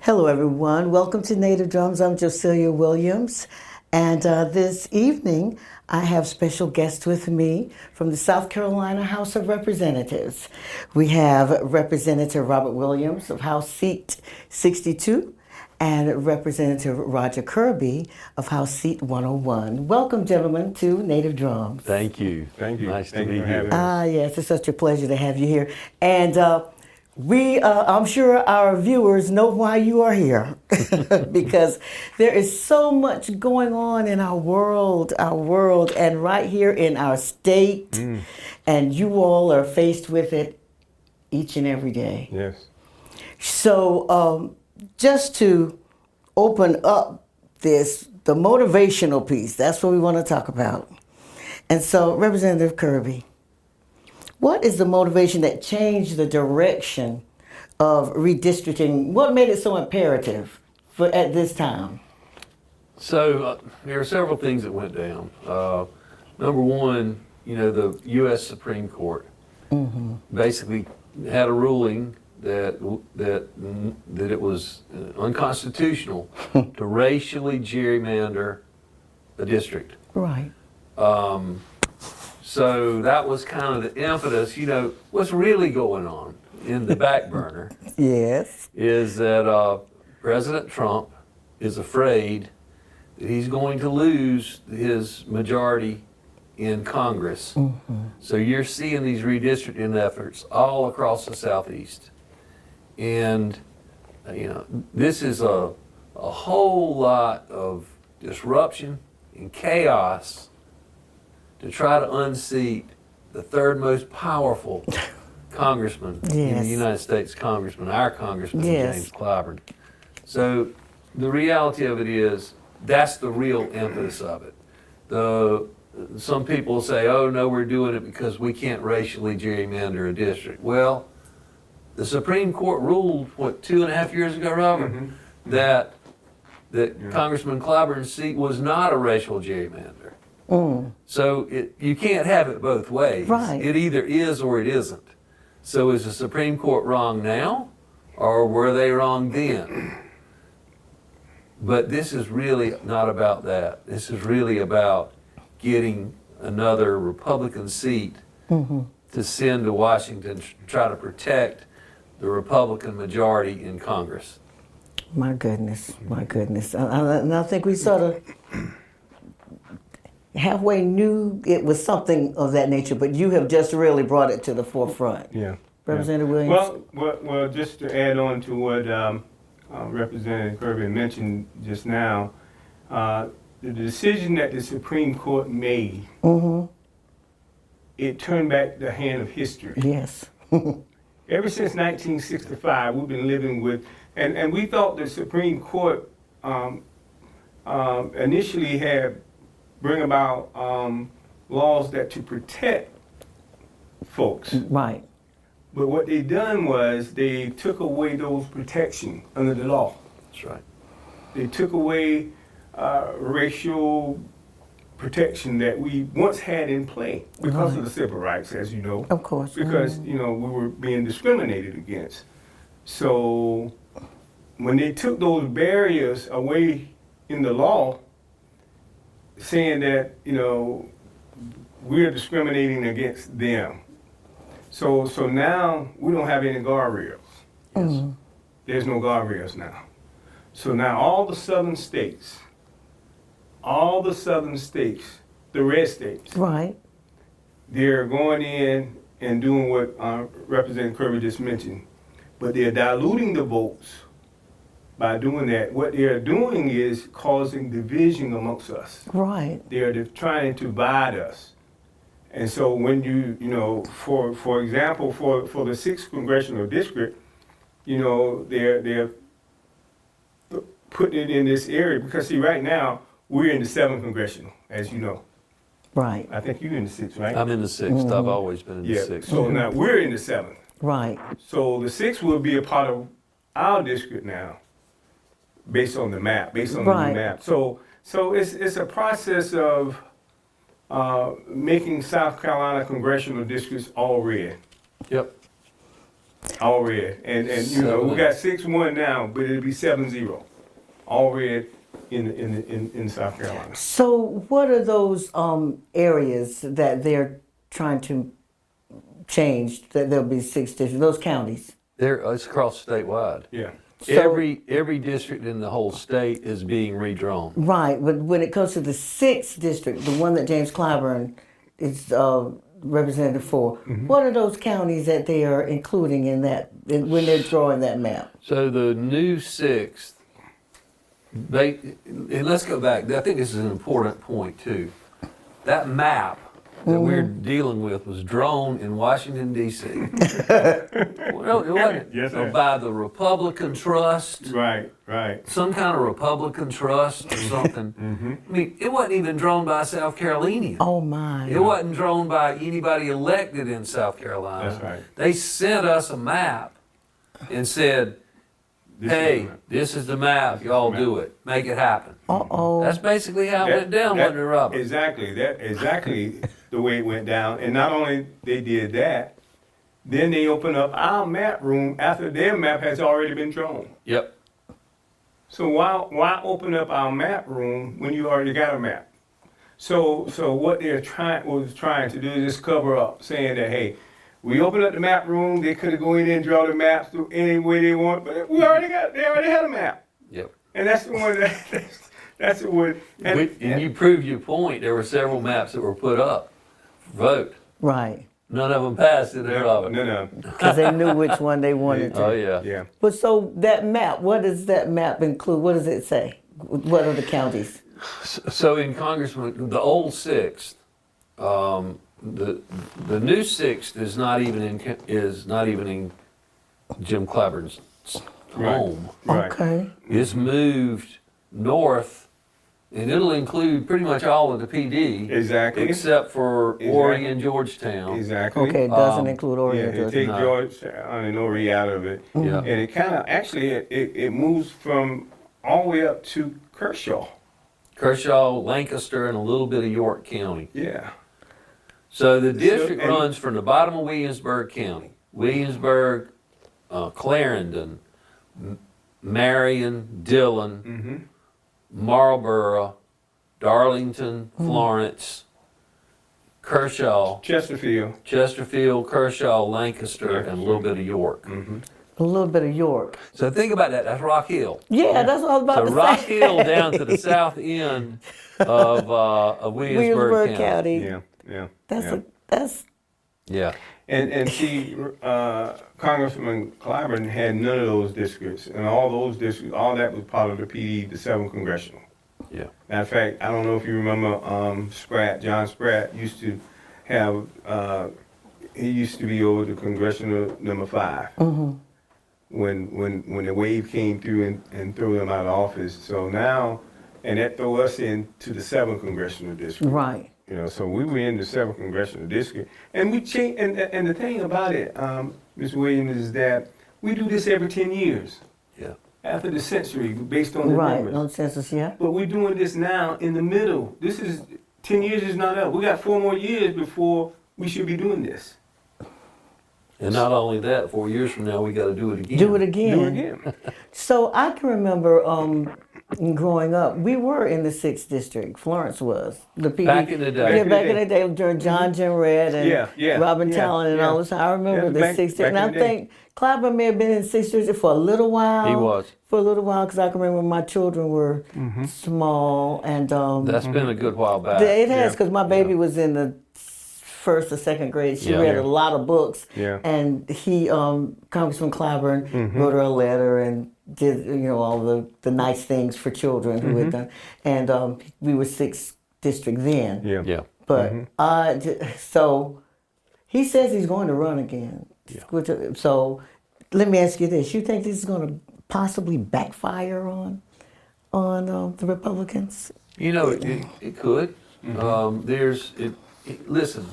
Hello, everyone. Welcome to Native Drums. I'm Josiah Williams. And this evening, I have special guests with me from the South Carolina House of Representatives. We have Representative Robert Williams of House Seat 62 and Representative Roger Kirby of House Seat 101. Welcome, gentlemen, to Native Drums. Thank you. Thank you. Nice Thank to you be for having here. us. Yes, it's such a pleasure to have you here. And I'm sure our viewers know why you are here because there is so much going on in our world, and right here in our state, and you all are faced with it each and every day. Yes. So just to open up the motivational piece, that's what we want to talk about. And so, Representative Kirby, what is the motivation that changed the direction of redistricting? What made it so imperative at this time? So there are several things that went down. Number one, the U.S. Supreme Court basically had a ruling that it was unconstitutional to racially gerrymander a district. Right. So that was kind of the impetus. What's really going on in the back burner Yes. is that President Trump is afraid that he's going to lose his majority in Congress. So you're seeing these redistricting efforts all across the Southeast. And, this is a whole lot of disruption and chaos to try to unseat the third most powerful congressman in the United States Congressman, our Congressman James Clyburn. So the reality of it is that's the real impetus of it. Some people say, oh no, we're doing it because we can't racially gerrymander a district. Well, the Supreme Court ruled, 2.5 years ago, Robert, that Congressman Clyburn's seat was not a racial gerrymander. So you can't have it both ways. Right. It either is or it isn't. So is the Supreme Court wrong now, or were they wrong then? But this is really not about that. This is really about getting another Republican seat to send to Washington to try to protect the Republican majority in Congress. My goodness. And I think we sort of halfway knew it was something of that nature, but you have just really brought it to the forefront. Yeah. Representative Williams? Well, just to add on to what Representative Kirby mentioned just now, the decision that the Supreme Court made, it turned back the hand of history. Yes. Ever since 1965, we've been living with, and we thought the Supreme Court initially had bring about laws that to protect folks. Right. But what they done was they took away those protections under the law. That's right. They took away racial protection that we once had in play because of the civil rights, as you know. Of course. Because, we were being discriminated against. So when they took those barriers away in the law, saying that, we're discriminating against them. So now we don't have any guardrails. Yes. There's no guardrails now. So now all the southern states, the red states, Right. they're going in and doing what Representative Kirby just mentioned, but they're diluting the votes by doing that. What they're doing is causing division amongst us. Right. They're trying to divide us. And so when for example, for the 6th congressional district, they're putting it in this area because see, right now we're in the 7th congressional, as you know. Right. I think you're in the 6th, right? I'm in the 6th. I've always been in the 6th. So now we're in the 7th. Right. So the 6th will be a part of our district now, based on the map, the new map. So it's a process of making South Carolina congressional districts all red. Yep. All red. And you know, we got 6-1 now, but it'll be 7-0. All red in South Carolina. So what are those areas that they're trying to change, that there'll be 6 districts, those counties? It's across statewide. Yeah. So- Every district in the whole state is being redrawn. Right, but when it comes to the 6th district, the one that James Clyburn is representative for, what are those counties that they are including in that, when they're drawing that map? So the new 6th, and let's go back. I think this is an important point too. That map that we're dealing with was drawn in Washington, D.C. Well, it wasn't. Yes, sir. By the Republican Trust. Right. Some kind of Republican trust or something. I mean, it wasn't even drawn by a South Carolinian. Oh my. It wasn't drawn by anybody elected in South Carolina. That's right. They sent us a map and said, hey, this is the map. Y'all do it. Make it happen. Uh-oh. That's basically how it went down, wasn't it, Robert? Exactly the way it went down. And not only they did that, then they opened up our map room after their map has already been drawn. Yep. So why open up our map room when you already got a map? So what they're trying to do is just cover up, saying that, hey, we opened up the map room. They could have go in there and draw the maps through any way they want, but they already had a map. Yep. And that's the one that's what. And you proved your point. There were several maps that were put up for vote. Right. None of them passed it, Robert. No. Because they knew which one they wanted to. Oh, yeah. Yeah. But so that map, what does that map include? What does it say? What are the counties? So in Congressman, the old 6th, the new 6th is not even in Jim Clyburn's home. Right. Okay. It's moved north, and it'll include pretty much all of the Pee Dee. Exactly. Except for Horry and Georgetown. Exactly. Okay, it doesn't include Yeah, Oregon. it take Georgetown and Horry out of it. Yeah. And it kind of actually it moves from all the way up to Kershaw. Kershaw, Lancaster, and a little bit of York County. Yeah. So the district and- runs from the bottom of Williamsburg County. Williamsburg, Clarendon, Marion, Dillon, Marlboro, Darlington, Florence, Kershaw, Chesterfield. Kershaw, Lancaster, and a little bit of York. A little bit of York. So think about that. That's Rock Hill. Yeah, that's what I was about So to Rock say. Hill down to the south end of Williamsburg County. Yeah. That's Yeah. And see, Congressman Clyburn had none of those districts, and all those districts, all that was part of the Pee Dee, the 7th congressional. Yeah. Matter of fact, I don't know if you remember John Spratt used to have, he used to be over the congressional number 5. When the wave came through and threw them out of office. So now, and that threw us into the 7th congressional district. right. You know, so we were in the 7th congressional district, and we changed. And the thing about it, Ms. Williams, is that we do this every 10 years Yeah. after the century, based on the Right, numbers. on census, yeah. But we're doing this now in the middle. This is 10 years is not up. We got 4 more years before we should be doing this. And not only that, 4 years from now, we got to do it again. Do it again. Do it again. So I can remember growing up, we were in the 6th district. Florence was. The PD, Back in the day. Yeah, back in the day during John Jim Red and Yeah, Robin yeah, Talon and yeah. all this. I remember Yeah, the back- 6th district. back And in I the day. think Clyburn may have been in the 6th district for a little while. He was. For a little while, because I can remember my children were small. And That's been a good while back. it has, Yeah. because my baby was in the 1st or 2nd grade. She Yeah. read a lot of books. Yeah. And he, Congressman Clyburn, wrote her a letter and did, all the nice things for children who had done. And we were 6th district then. Yeah. Yeah. But so he says he's going to run again. Yeah. So let me ask you this: you think this is going to possibly backfire on the Republicans? You know, it could. Listen,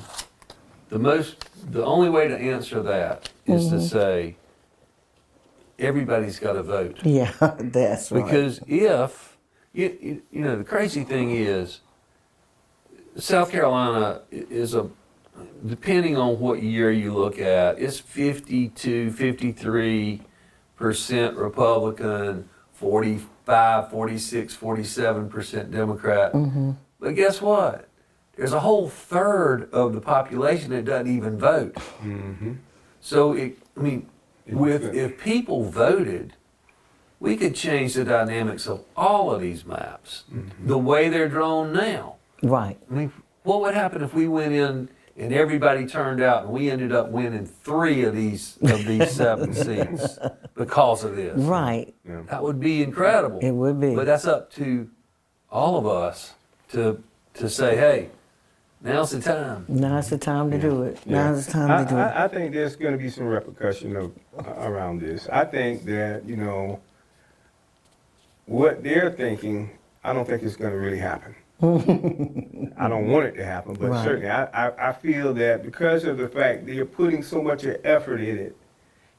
the only way to answer that is to say everybody's got to vote. Yeah, that's right. Because if, the crazy thing is, South Carolina is a depending on what year you look at, it's 52, 53% Republican, 45, 46, 47% Democrat. But guess what? There's a whole third of the population that doesn't even vote. So, if people voted, we could change the dynamics of all of these maps, the way they're drawn now. Right. I mean, what would happen if we went in and everybody turned out and we ended up winning 3 of these 7 seats because of this? Right. Yeah. That would be incredible. It would be. But that's up to all of us to say, hey, now's the time. Now's the time to do it. Yeah. Now's the time to do it. I think there's going to be some repercussion around this. I think that, what they're thinking, I don't think it's going to really happen. I don't want it to happen, but Right. certainly I feel that because of the fact they're putting so much effort in it,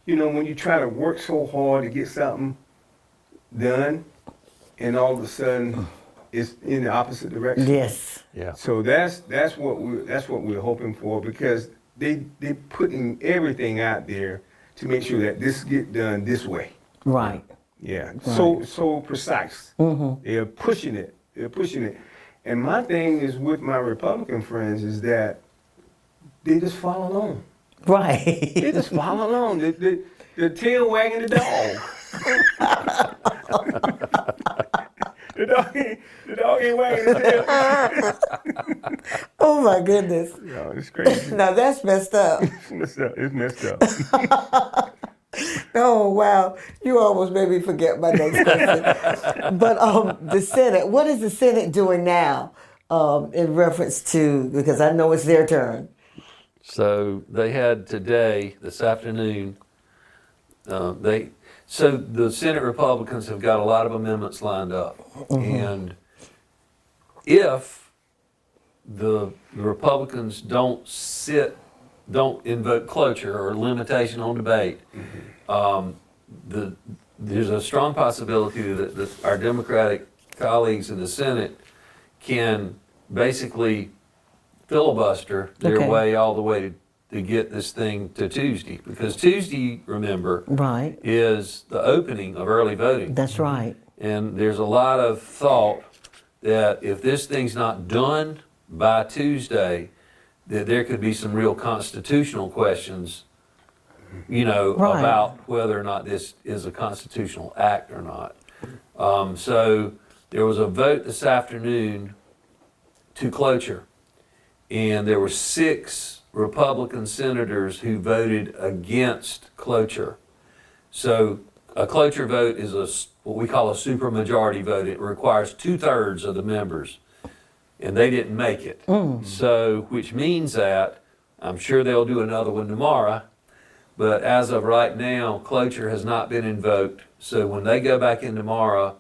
when you try to work so hard to get something done, and all of a sudden it's in the opposite direction. Yes. Yeah. So that's what we're hoping for, because they're putting everything out there to make sure that this get done this way. Right. Yeah. So precise. They're pushing it. And my thing is with my Republican friends is that they just follow along. Right. They just follow along. The tail wagging the dog. The dog ain't wagging the tail. Oh my goodness. No, it's crazy. Now that's messed up. It's messed up. Oh wow. You almost made me forget my next question. But the Senate, what is the Senate doing now in reference to, because I know it's their turn. So they had today, this afternoon, so the Senate Republicans have got a lot of amendments lined up. And if the Republicans don't invoke cloture or limitation on debate, there's a strong possibility that our Democratic colleagues in the Senate can basically filibuster their way all the way to get this thing to Tuesday. Because Tuesday, remember, Right. is the opening of early voting. That's right. And there's a lot of thought that if this thing's not done by Tuesday, that there could be some real constitutional questions, Right. about whether or not this is a constitutional act or not. So there was a vote this afternoon to cloture, and there were 6 Republican senators who voted against cloture. So a cloture vote is what we call a supermajority vote. It requires 2/3 of the members, and they didn't make it. So, which means that I'm sure they'll do another one tomorrow, but as of right now, cloture has not been invoked. So when they go back in tomorrow,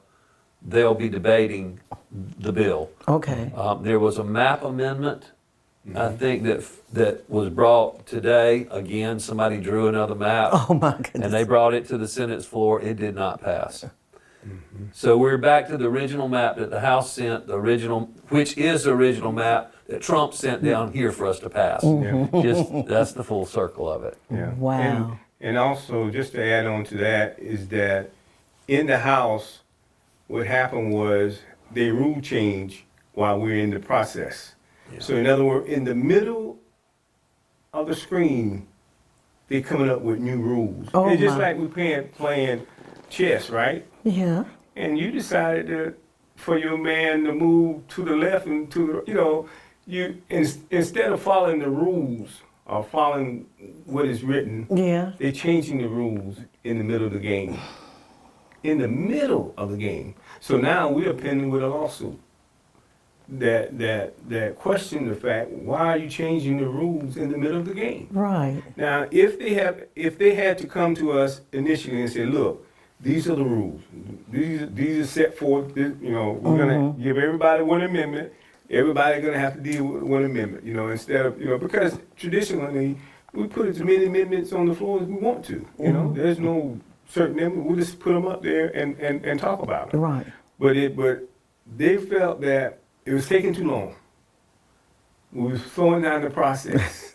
they'll be debating the bill. Okay. There was a map amendment, I think, that was brought today. Again, somebody drew another map. Oh my goodness. And they brought it to the Senate's floor. It did not pass. So we're back to the original map that the House sent, which is the original map that Trump sent down here for us to pass. That's the full circle of it. Yeah. Wow. And also, just to add on to that, is that in the House, what happened was they rule change while we're in the process. Yeah. So in other words, in the middle of the screen, they're coming up with new rules. Oh, it's just my. like we're playing chess, right? Yeah. And you decided for your man to move to the left and to the, instead of following the rules or following what is written, Yeah. they're changing the rules in the middle of the game. In the middle of the game. So now we're pending with a lawsuit that question the fact, why are you changing the rules in the middle of the game? Right. Now, if they had to come to us initially and say, look, these are the rules. These are set forth. We're gonna give everybody one amendment. Everybody's gonna have to deal with one amendment. Instead of because traditionally we put as many amendments on the floor as we want to. There's no certain amendment. We just put them up there and talk about them. Right. But they felt that it was taking too long. we were slowing down the process.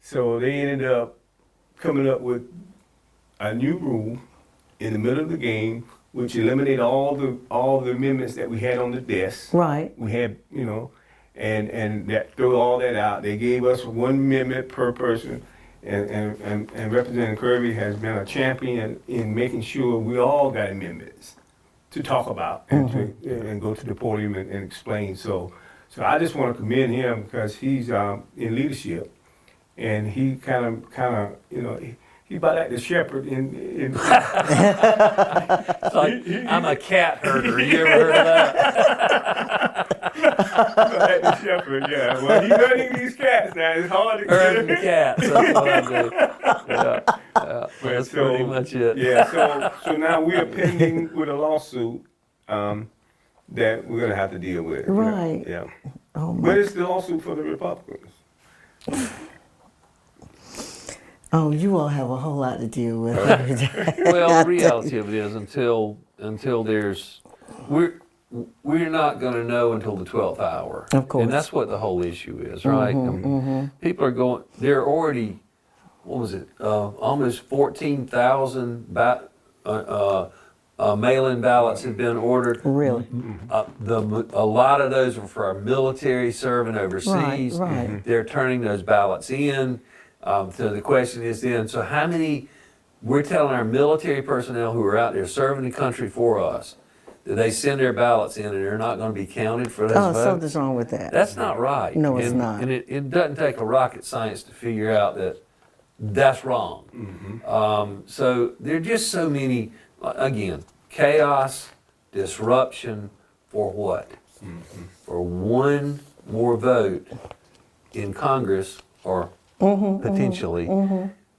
So they ended up coming up with a new rule in the middle of the game, which eliminated all the amendments that we had on the desk. Right. We had, and that threw all that out. They gave us one amendment per person, and Representative Kirby has been a champion in making sure we all got amendments to talk about and go to the podium and explain. So I just want to commend him because he's in leadership, and he kind of he's about like the shepherd in I'm a cat herder. You ever heard of that? like the shepherd, yeah. Well, he's herding these cats now. It's hard to Herding the cats. That's what I do. Yeah. That's pretty much it. Yeah. So now we are pending with a lawsuit that we're gonna have to deal with. Right. Yeah. Oh But it's the lawsuit for the Republicans. Oh, you all have a whole lot to deal with. Well, the reality of it is until there's we're not going to know until the 12th hour. Of course. And that's what the whole issue is, right? People are going. They're already. What was it? Almost 14,000 mail-in ballots have been ordered. Really? A lot of those were for our military serving overseas. Right. They're turning those ballots in. So the question is then, so how many, we're telling our military personnel who are out there serving the country for us, that they send their ballots in and they're not going to be counted for those votes? Something's wrong with that. That's not right. No, it's not. And it doesn't take a rocket science to figure out that that's wrong. So there are just so many, again, chaos, disruption, for what? For one more vote in Congress, or potentially,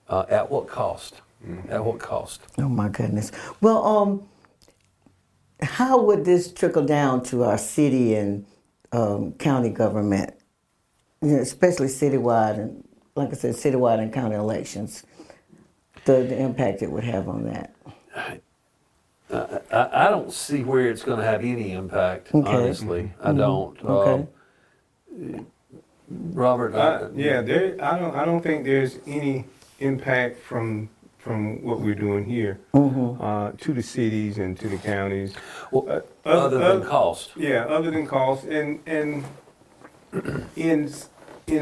at what cost? At what cost? Oh my goodness. Well, how would this trickle down to our city and county government, especially citywide and, like I said, citywide and county elections? The impact it would have on that. I don't see where it's going to have any impact. Honestly, I don't. Okay. Robert, I don't think there's any impact from what we're doing here to the cities and to the counties. well, other than cost. Yeah, other than cost, and in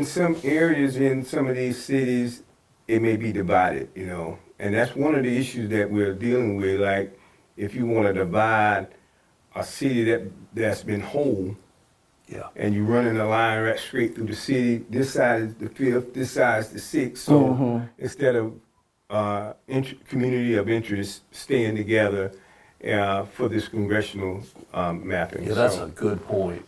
some areas in some of these cities, it may be divided, and that's one of the issues that we're dealing with. Like, if you want to divide a city that's been whole. Yeah. And you running a line right straight through the city. This side is the 5th, this side is the 6th. So instead of community of interest staying together for this congressional mapping. Yeah, that's a good point.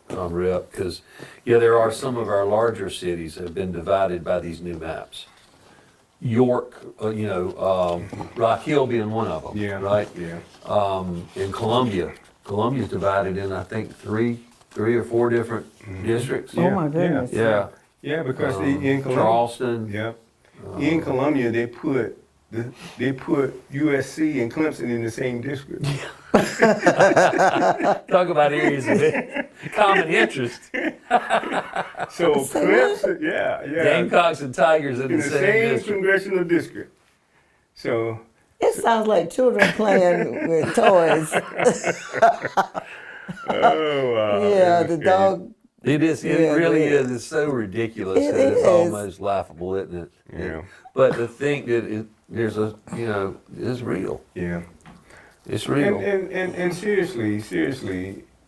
Rep, because there are some of our larger cities that have been divided by these new maps. York, Rock Hill being one of them. Yeah. Right. Yeah. In Columbia's divided in, I think, three or four different districts. Oh my goodness. Yeah. Yeah, because in Columbia, Charleston. yeah, in Columbia they put USC and Clemson in the same district. Talk about areas of common interest. So Clemson, yeah. Gamecocks and Tigers in the same district. congressional district. So. It sounds like children playing with toys. Oh, wow. Yeah, the dog. It is. It really is. It's so ridiculous that it's almost laughable, isn't it? Yeah. But to think that there's it's real. Yeah. It's real. And seriously,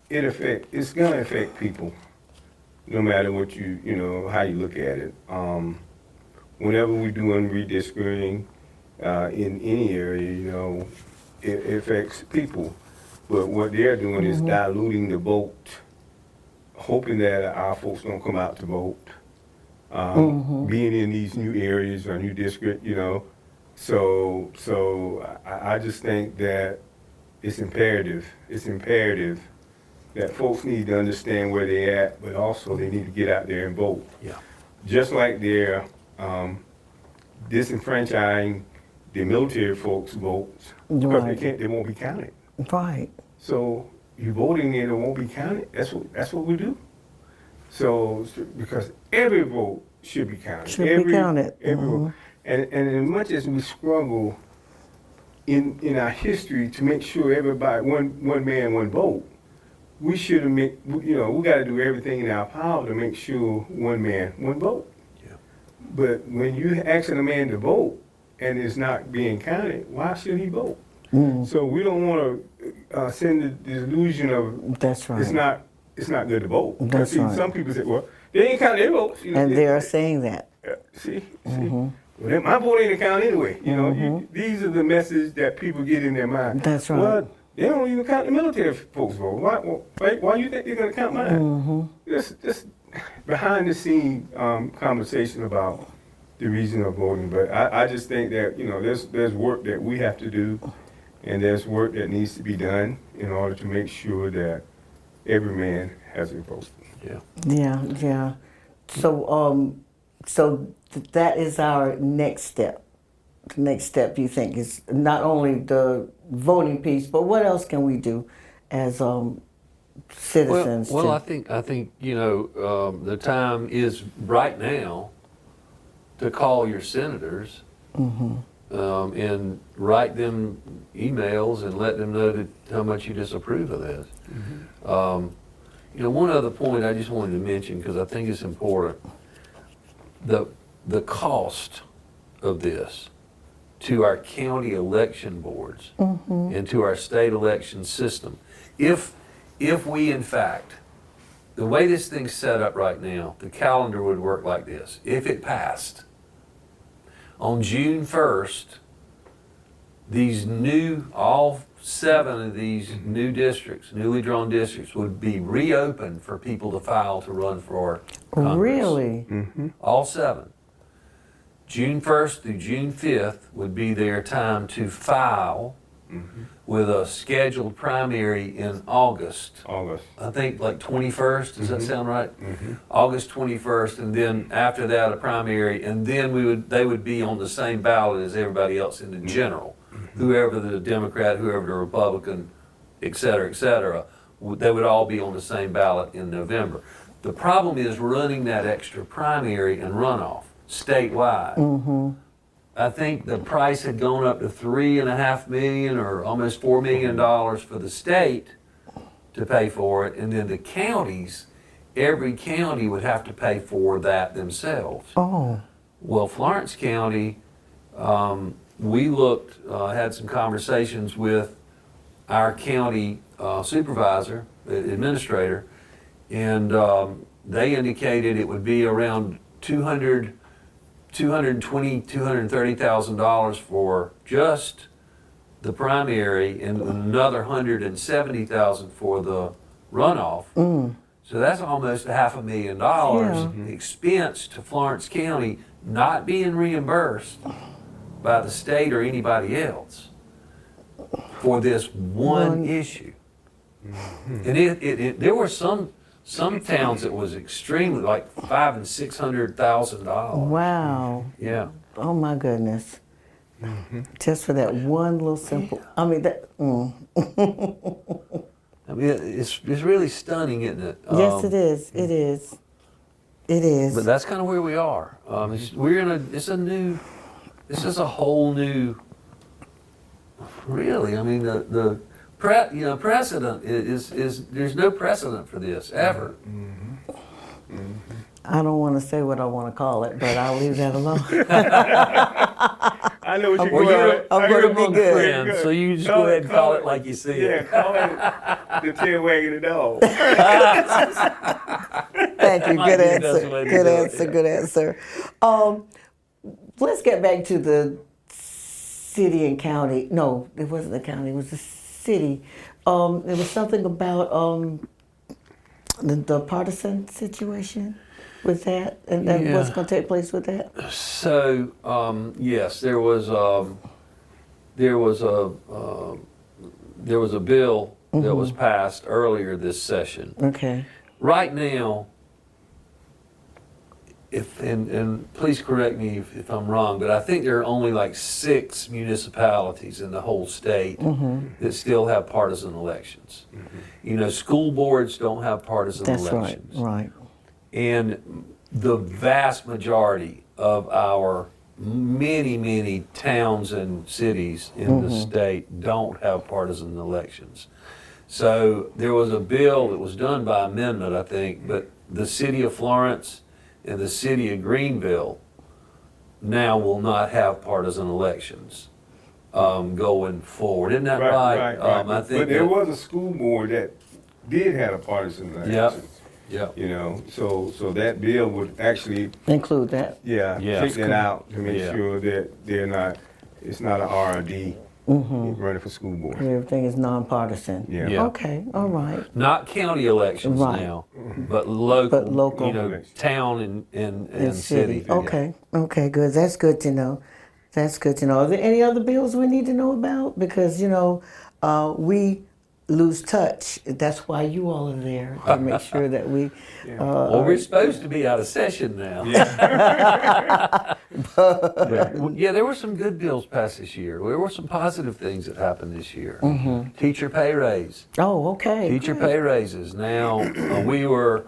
it's gonna affect people, no matter what how you look at it. Whenever we're doing redistricting in any area, it affects people. But what they're doing is diluting the vote, hoping that our folks don't come out to vote. Being in these new areas or new district, So I just think that it's imperative that folks need to understand where they're at, but also they need to get out there and vote. Yeah. Just like they're disenfranchising the military folks' votes because they won't be counted. Right. So you voting and it won't be counted. That's what we do. So because every vote should be counted. Should be counted. Every vote. And as much as we struggle in our history to make sure everybody, one man, one vote, we should have we got to do everything in our power to make sure one man, one vote. Yeah. But when you asking a man to vote and it's not being counted, why should he vote? So we don't want to send the illusion of That's right. It's not good to vote. That's See, right. some people say, well, they ain't counting their votes. And they are saying that. See. Well, my vote ain't count anyway. These are the messages that people get in their mind. That's right. Well, they don't even count the military folks' vote. Why you think they're going to count mine? Just behind the scene conversation about the reason of voting. But I just think that there's work that we have to do, and there's work that needs to be done in order to make sure that every man has a vote. Yeah. Yeah. So that is our next step. The next step, you think, is not only the voting piece, but what else can we do as citizens? Well, I think the time is right now to call your senators and write them emails and let them know how much you disapprove of this. One other point I just wanted to mention, because I think it's important, the cost of this to our county election boards and to our state election system. If we, in fact, the way this thing's set up right now, the calendar would work like this. If it passed, on June 1st, all 7 of these new districts, newly drawn districts, would be reopened for people to file to run for Congress. Really? All 7. June 1st through June 5th would be their time to file with a scheduled primary in August. I think like 21st, does that sound right? August 21st, and then after that a primary, and then they would be on the same ballot as everybody else in the general. Whoever the Democrat, whoever the Republican, et cetera, they would all be on the same ballot in November. The problem is running that extra primary and runoff statewide. I think the price had gone up to $3.5 million or almost $4 million for the state to pay for it, and then the counties, every county would have to pay for that themselves. Oh. Well, Florence County, we had some conversations with our county supervisor, administrator, and they indicated it would be around $230,000 for just the primary, and another $170,000 for the runoff. So that's almost $500,000 expense to Florence County, not being reimbursed by the state or anybody else for this one issue. And there were some towns that was extremely, like $500,000 and $600,000. Wow. Yeah. Oh my goodness. Just for that one little simple. I mean that. I mean, it's really stunning, isn't it? Yes, it is. It is. It is. But that's kind of where we are. This is a whole new. Really, I mean the precedent is there's no precedent for this ever. I don't want to say what I want to call it, but I'll leave that alone. I know what Well, you're I'm you're gonna be among good. friends, so you just go ahead and call it like you see it. call it the tail wagging the dog. Thank you. Might Good be the answer. best way to Good do it, answer. yeah. Good answer. Let's get back to the city and county. No, it wasn't the county. It was the city. It was something about the partisan situation with that, and what's going to take place with that. So yes, there was a bill that was passed earlier this session. Okay. Right now, and please correct me if I'm wrong, but I think there are only like 6 municipalities in the whole state that still have partisan elections. School boards don't have partisan That's elections. right. Right. And the vast majority of our many towns and cities in the state don't have partisan elections. So there was a bill that was done by amendment, I think, but the city of Florence and the city of Greenville now will not have partisan elections going forward. Isn't that right? I think but there was a school board that did have a partisan election. Yep. You know, so that bill would actually include that. Take that out to make sure that it's not an R&D running for school board. Everything is nonpartisan. Yeah. Okay, all right. Not county elections now, but local, you know, town and city. Okay, good. That's good to know. That's good to know. Are there any other bills we need to know about? Because, you know, we lose touch. That's why you all are there, to make sure that we... well, we're supposed to be out of session now. Yeah, there were some good bills passed this year. There were some positive things that happened this year. Teacher pay raise. Oh, okay. Teacher pay raises. Now, we were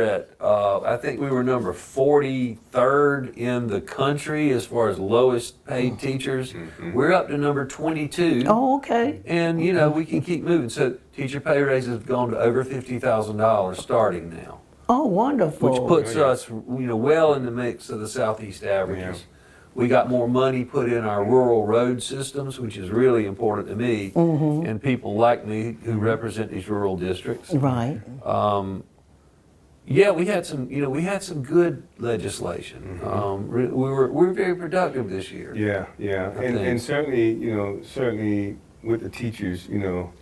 at, I think we were number 43rd in the country as far as lowest paid teachers. We're up to number 22. Oh, okay. And, you know, we can keep moving. So teacher pay raises have gone to over $50,000 starting now. Oh, wonderful. Which puts us, you know, well in the mix of the Southeast averages. We got more money put in our rural road systems, which is really important to me and people like me who represent these rural districts. Right. Yeah, we had some good legislation. We were very productive this year. Yeah. And certainly with the teachers, you know,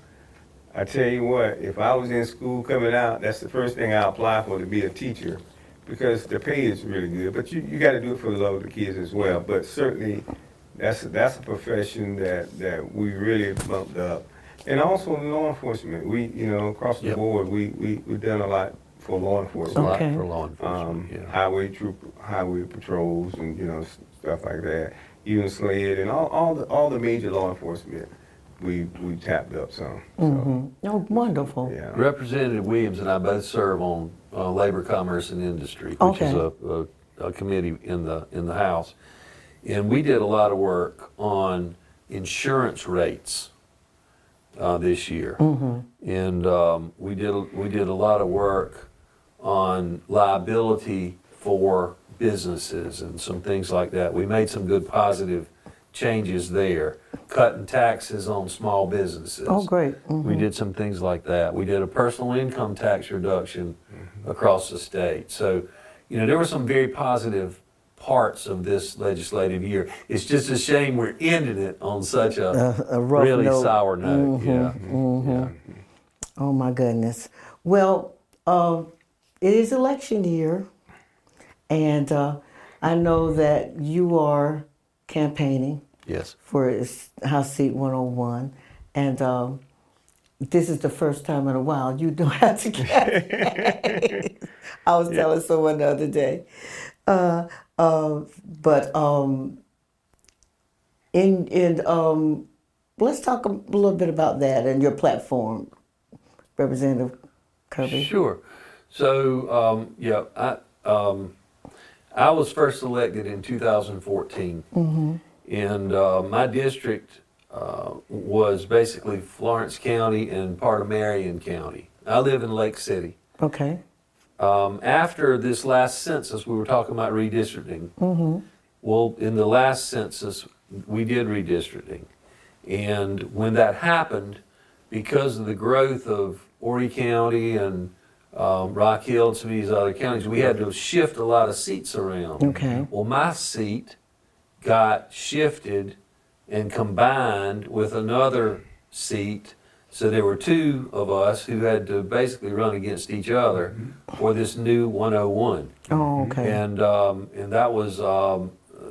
I tell you what, if I was in school coming out, that's the first thing I apply for, to be a teacher, because the pay is really good. But you got to do it for the love of the kids as well. But certainly, that's a profession that we really bumped up. And also law enforcement, we, you know, across the board, we've done a lot for law enforcement. Okay. For law enforcement, highway patrols, and, you know, stuff like that. Even SLED and all the major law enforcement, we tapped up some. So, Oh, wonderful. yeah. Representative Williams and I both serve on Labor, Commerce, and Industry, which is a committee in the House, and we did a lot of work on insurance rates this year, and we did a lot of work on liability for businesses and some things like that. We made some good positive changes there, cutting taxes on small businesses. Oh, great. We did some things like that. We did a personal income tax reduction across the state. So, you know, there were some very positive parts of this legislative year. It's just a shame we're ending it on such a rough really note. sour note. Oh, my goodness. Well, it is election year, and I know that you are campaigning Yes. for House Seat 101, and this is the first time in a while you don't have to campaign. I was telling someone the other day. Let's talk a little bit about that and your platform, Representative Kirby. Sure. So, I was first elected in 2014, and my district was basically Florence County and part of Marion County. I live in Lake City. Okay. After this last census, we were talking about redistricting. Well, in the last census, we did redistricting. And when that happened, because of the growth of Horry County and Rock Hill and some of these other counties, we had to shift a lot of seats around. Okay. Well, my seat got shifted and combined with another seat. So there were two of us who had to basically run against each other for this new 101. Oh, okay. And that was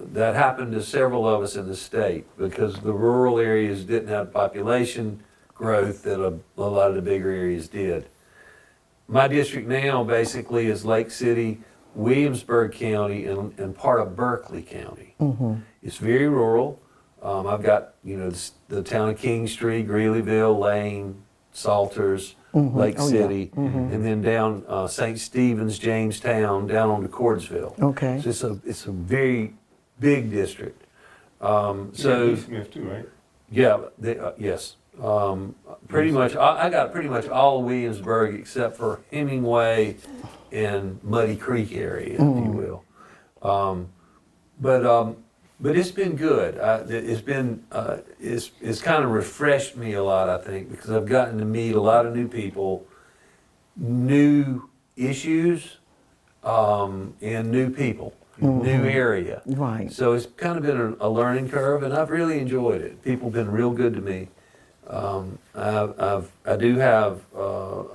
that happened to several of us in the state because the rural areas didn't have population growth that a lot of the bigger areas did. My district now basically is Lake City, Williamsburg County, and part of Berkeley County. It's very rural. I've got, you know, the town of Kingstree, Greeleyville, Lane, Salters, Lake City, and then down St. Stephen's, Jamestown, down on to Cordsville. Okay. So it's a very big district. So So Smith too, right? yeah, yes. Pretty much, I got pretty much all of Williamsburg except for Hemingway and Muddy Creek area, if you will. But it's been good. It's been it's kind of refreshed me a lot, I think, because I've gotten to meet a lot of new people, new issues, and new people, new area. Right. So it's kind of been a learning curve, and I've really enjoyed it. People have been real good to me. I do have a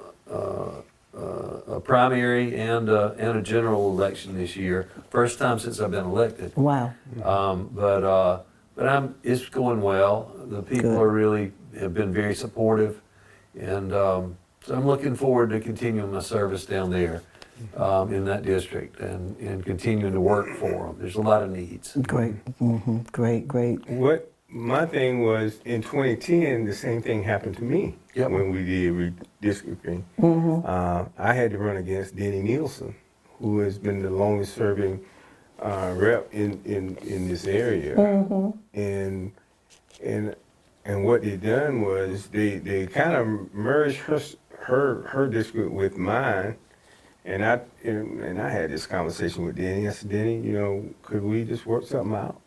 primary and a general election this year. First time since I've been elected. Wow. But it's going well. The people Good. have been very supportive, and so I'm looking forward to continuing my service down there in that district and continuing to work for them. There's a lot of needs. Great. Great. What my thing was in 2010, the same thing happened to me when we did redistricting. I had to run against Denny Nielsen, who has been the longest serving rep in this area. And what they done was they kind of merged her district with mine. And I had this conversation with Denny. I said, Denny, could we just work something out?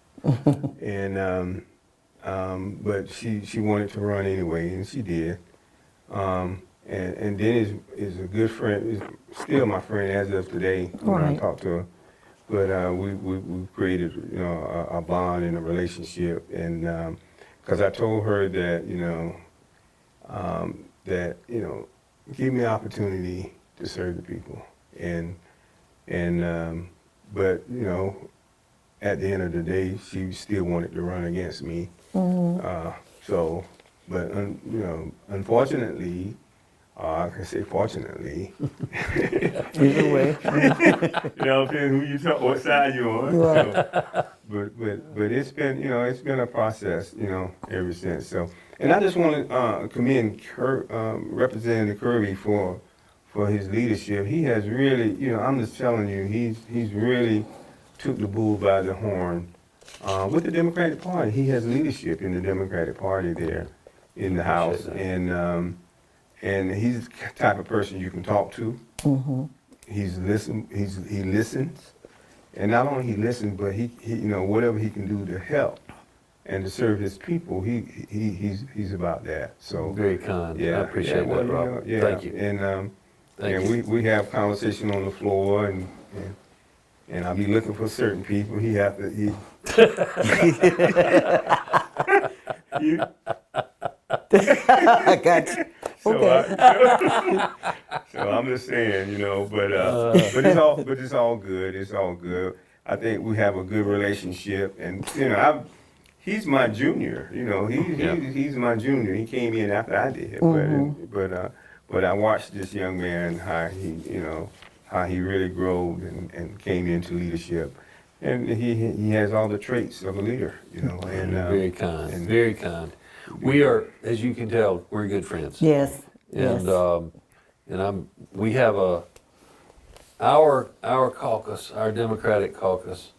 And but she wanted to run anyway, and she did. And Denny is a good friend, is still my friend as of today when I talk to her. But we created a bond and a relationship, and because I told her that give me an opportunity to serve the people, but at the end of the day, she still wanted to run against me. But unfortunately, I can say fortunately. Either way. Depending who you talk, what side you're on. Right. So, but it's been a process, ever since. So, and I just want to commend Representative Kirby for his leadership. He has really, I'm just telling you, he's really took the bull by the horn with the Democratic Party. He has leadership in the Democratic Party there in the House, and he's the type of person you can talk to. He listens, and not only he listens, but he whatever he can do to help and to serve his people, he's about that. So Very kind. I appreciate that, Rob. Thank you. And we have conversation on the floor, and I'll be looking for certain people. I got you. Okay. So I'm just saying, but it's all good. It's all good. I think we have a good relationship, and he's my junior. He's my junior. He came in after I did, but I watched this young man how he really grew and came into leadership, and he has all the traits of a leader. And very kind. Very kind. We are, as you can tell, we're good friends. Yes. And we have our caucus, our Democratic caucus,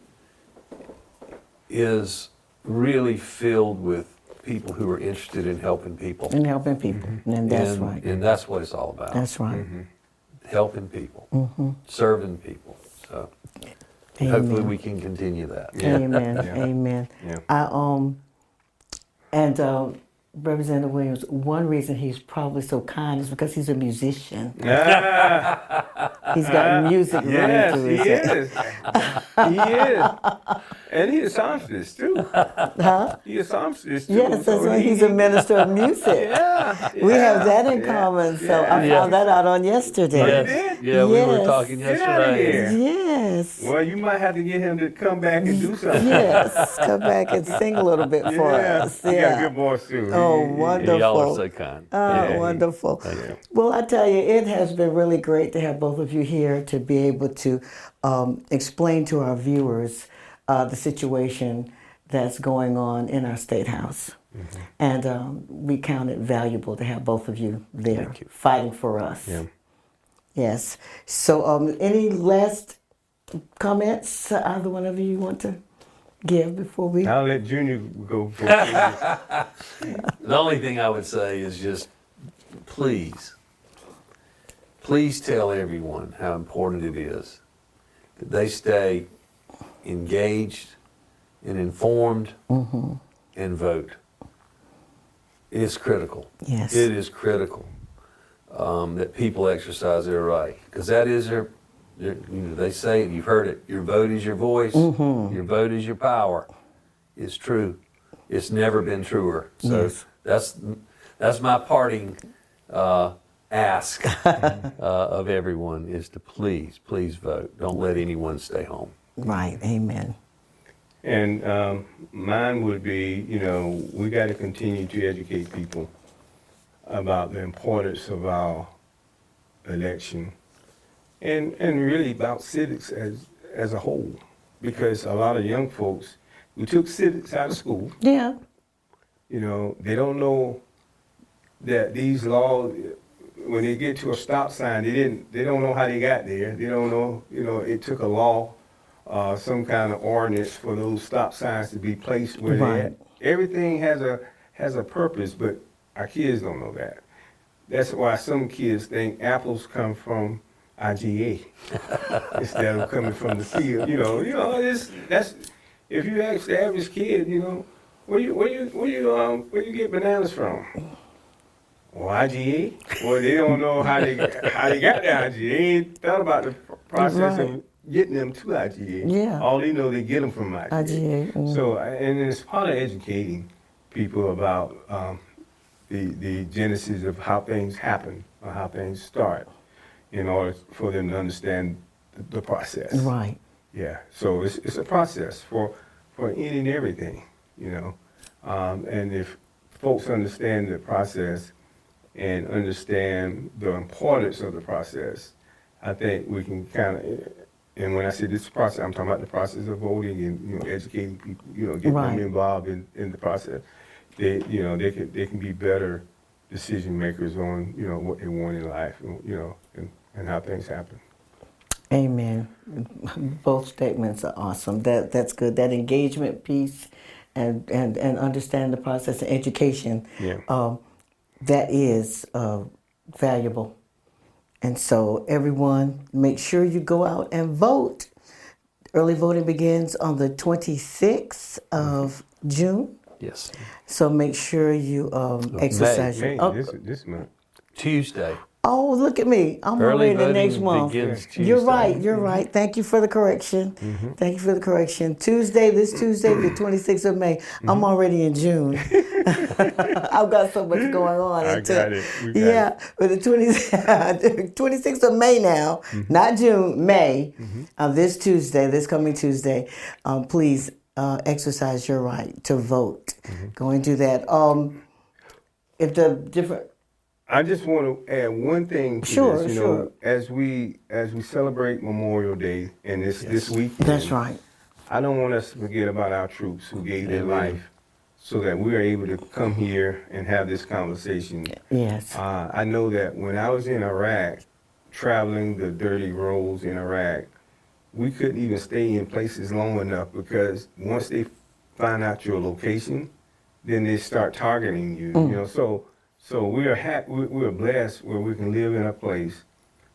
is really filled with people who are interested in helping people. And helping people, and that's right. And that's what it's all about. That's right. Helping people, serving people. So hopefully we can continue that. Amen. Amen. Yeah. Representative Williams, one reason he's probably so kind is because he's a musician. He's got music running through his head. He is. And he's a songstress too. Huh? He's a songstress too. Yes, that's why he's a minister of music. We have that in common. So I found that out on yesterday. Oh, you did? Yeah, we were talking Get out of yesterday. here. Yes. Well, you might have to get him to come back and do something. Yes. Come back and sing a little bit for us. He got a good voice too. Oh, wonderful. Y'all are so kind. Oh, wonderful. you. Well, I tell you, it has been really great to have both of you here to be able to explain to our viewers the situation that's going on in our State House. And we count it valuable to have both of you there Thank you. fighting for us. Yeah. Yes. So, any last comments either one of you want to give before we? I'll let Junior go for The only thing I would say is just please tell everyone how important it is that they stay engaged and informed and vote. It's critical. Yes. It is critical that people exercise their right, because that is they say it, you've heard it, your vote is your voice, your vote is your power. It's true. It's never been truer. So Yes. that's my parting ask of everyone, is to please vote. Don't let anyone stay home. Right. Amen. And mine would be, we got to continue to educate people about the importance of our election and really about civics as a whole. Because a lot of young folks, we took civics out of school. Yeah. They don't know that these laws, when they get to a stop sign, they don't know how they got there. They don't know, it took a law, some kind of ordinance for those stop signs to be placed where they're at. Everything has a purpose, but our kids don't know that. That's why some kids think apples come from IGA instead of coming from the field. That's if you ask the average kid, where you get bananas from? Well, IGA. Well, they don't know how they got the IGA. They ain't thought about the process of getting them to IGA. Yeah. All they know, they get them from IGA. IGA. So, and it's part of educating people about the genesis of how things happen or how things start, in order for them to understand the process. Right. Yeah. So it's a process for any and everything, and if folks understand the process and understand the importance of the process, I think we can kind of, and when I say this process, I'm talking about the process of voting and educating people, getting them involved in the process. They can be better decision makers on what they want in life, and how things happen. Amen. Both statements are awesome. That's good. That engagement piece and understand the process and education. Yeah. That is valuable. And so everyone, make sure you go out and vote. Early voting begins on the 26th of June. Yes. So make sure you exercise. May, Oh, this month. Tuesday. oh, look at me. I'm Early already the next voting month. begins Tuesday. You're right. You're right. Thank you for the correction. Thank you for the correction. This Tuesday, the 26th of May. I'm already in June. I've got so much going on. I got it. We got Yeah, but the 26th of May now, not June, May. This coming Tuesday, please exercise your right to vote. Go and do that. If the different. I just want to add one thing to Sure, this. sure. As we celebrate Memorial Day and this weekend. That's right. I don't want us to forget about our troops who gave their life so that we are able to come here and have this conversation. Yes. I know that when I was in Iraq, traveling the dirty roads in Iraq, we couldn't even stay in places long enough, because once they find out your location, then they start targeting you. So we're blessed where we can live in a place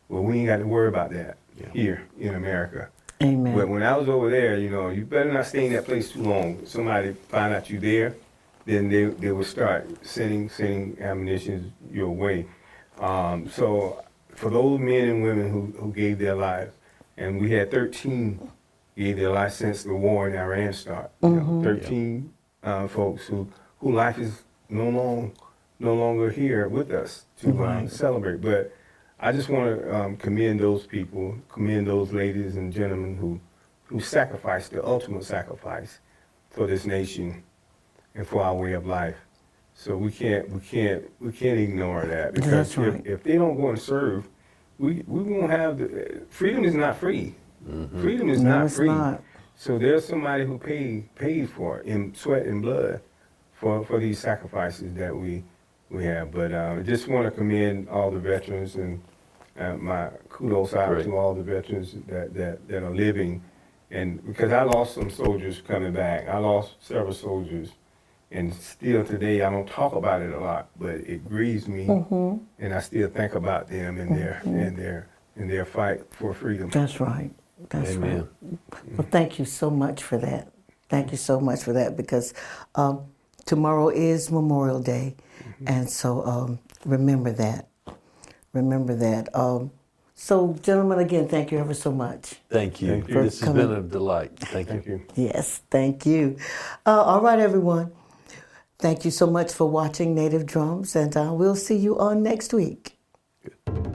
where we ain't got to worry about that here in America. Amen. But when I was over there, you better not stay in that place too long. Somebody find out you there, then they will start sending ammunition your way. So for those men and women who gave their lives, and we had 13 gave their life since the war in Iran started. 13 folks who life is no longer here with us to celebrate. But I just want to commend those people, commend those ladies and gentlemen who sacrificed the ultimate sacrifice for this nation and for our way of life. So we can't ignore that, because if they don't go and serve, we won't have freedom is not free. Freedom is not free. Not. So there's somebody who paid for it in sweat and blood for these sacrifices that we have. But I just want to commend all the veterans, and my kudos out Great. to all the veterans that are living. And because I lost some soldiers coming back, I lost several soldiers, and still today I don't talk about it a lot, but it grieves me, and I still think about them and their fight for freedom. That's right. That's Amen. right. Well, thank you so much for that. Thank you so much for that, because tomorrow is Memorial Day, and so remember that. Remember that. So, gentlemen, again, thank you ever so much. Thank you. Thank you. This has been a delight. Thank you. Thank you. Yes, thank you. All right, everyone. Thank you so much for watching Native Drums, and we'll see you on next week. Good.